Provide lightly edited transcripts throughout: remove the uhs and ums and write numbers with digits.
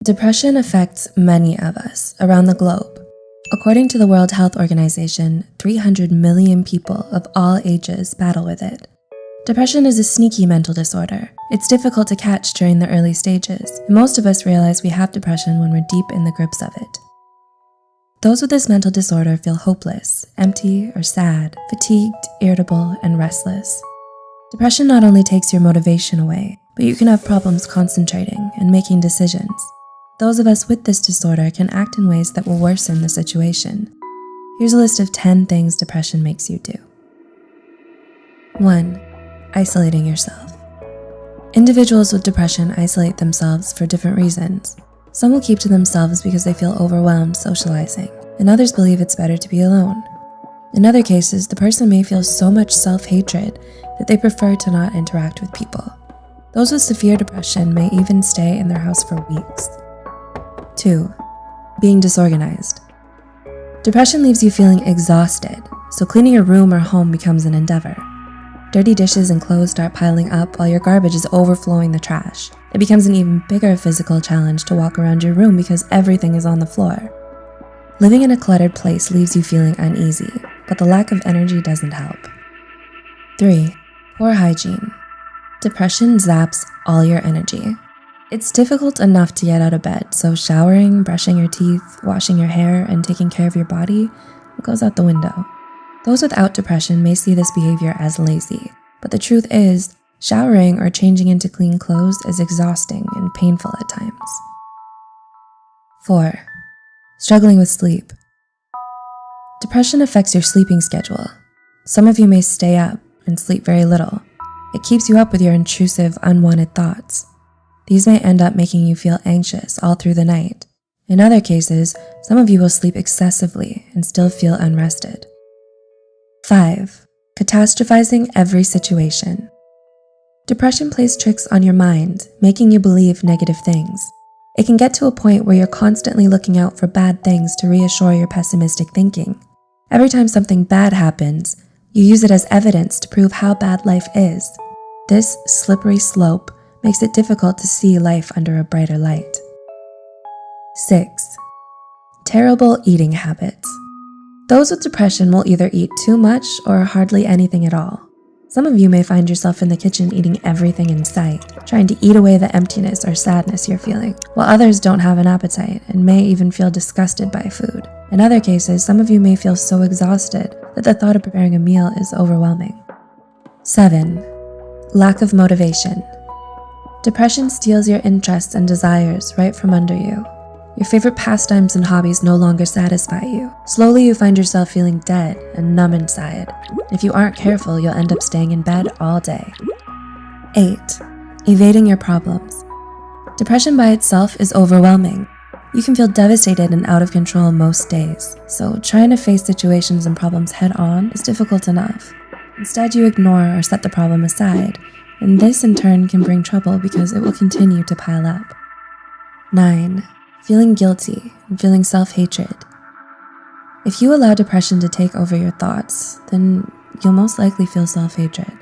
Depression affects many of us around the globe. According to the World Health Organization, 300 million people of all ages battle with it. Depression is a sneaky mental disorder. It's difficult to catch during the early stages, and most of us realize we have depression when we're deep in the grips of it. Those with this mental disorder feel hopeless, empty or sad, fatigued, irritable, and restless. Depression not only takes your motivation away, but you can have problems concentrating and making decisions. Those of us with this disorder can act in ways that will worsen the situation. Here's a list of 10 things depression makes you do. 1. Isolating yourself. Individuals with depression isolate themselves for different reasons. Some will keep to themselves because they feel overwhelmed socializing, and others believe it's better to be alone. In other cases, the person may feel so much self-hatred that they prefer to not interact with people. Those with severe depression may even stay in their house for weeks. 2. Being disorganized. Depression leaves you feeling exhausted, so cleaning your room or home becomes an endeavor. Dirty dishes and clothes start piling up while your garbage is overflowing the trash. It becomes an even bigger physical challenge to walk around your room because everything is on the floor. Living in a cluttered place leaves you feeling uneasy, but the lack of energy doesn't help. 3. Poor hygiene. Depression zaps all your energy. It's difficult enough to get out of bed, so showering, brushing your teeth, washing your hair, and taking care of your body goes out the window. Those without depression may see this behavior as lazy, but the truth is, showering or changing into clean clothes is exhausting and painful at times. 4. Struggling with sleep. Depression affects your sleeping schedule. Some of you may stay up and sleep very little. It keeps you up with your intrusive, unwanted thoughts. These may end up making you feel anxious all through the night. In other cases, some of you will sleep excessively and still feel unrested. 5. Catastrophizing every situation. Depression plays tricks on your mind, making you believe negative things. It can get to a point where you're constantly looking out for bad things to reassure your pessimistic thinking. Every time something bad happens, you use it as evidence to prove how bad life is. This slippery slope makes it difficult to see life under a brighter light. 6. Terrible eating habits. Those with depression will either eat too much or hardly anything at all. Some of you may find yourself in the kitchen eating everything in sight, trying to eat away the emptiness or sadness you're feeling, while others don't have an appetite and may even feel disgusted by food. In other cases, some of you may feel so exhausted that the thought of preparing a meal is overwhelming. 7. Lack of motivation. Depression steals your interests and desires right from under you. Your favorite pastimes and hobbies no longer satisfy you. Slowly, you find yourself feeling dead and numb inside. If you aren't careful, you'll end up staying in bed all day. 8. Evading your problems. Depression by itself is overwhelming. You can feel devastated and out of control most days, so trying to face situations and problems head-on is difficult enough. Instead, you ignore or set the problem aside, and this in turn can bring trouble because it will continue to pile up. 9. Feeling guilty and feeling self-hatred. If you allow depression to take over your thoughts, then you'll most likely feel self-hatred.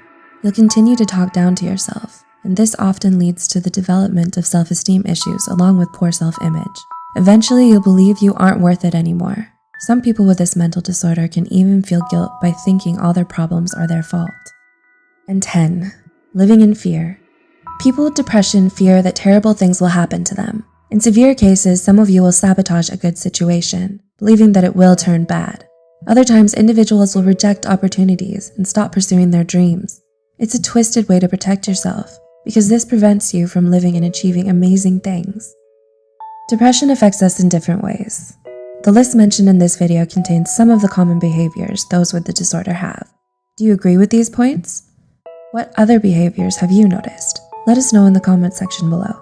You'll continue to talk down to yourself, and this often leads to the development of self-esteem issues along with poor self-image. Eventually, you'll believe you aren't worth it anymore. Some people with this mental disorder can even feel guilt by thinking all their problems are their fault. And 10. Living in fear. People with depression fear that terrible things will happen to them. In severe cases, some of you will sabotage a good situation, believing that it will turn bad. Other times, individuals will reject opportunities and stop pursuing their dreams. It's a twisted way to protect yourself, because this prevents you from living and achieving amazing things. Depression affects us in different ways. The list mentioned in this video contains some of the common behaviors those with the disorder have. Do you agree with these points? What other behaviors have you noticed? Let us know in the comment section below.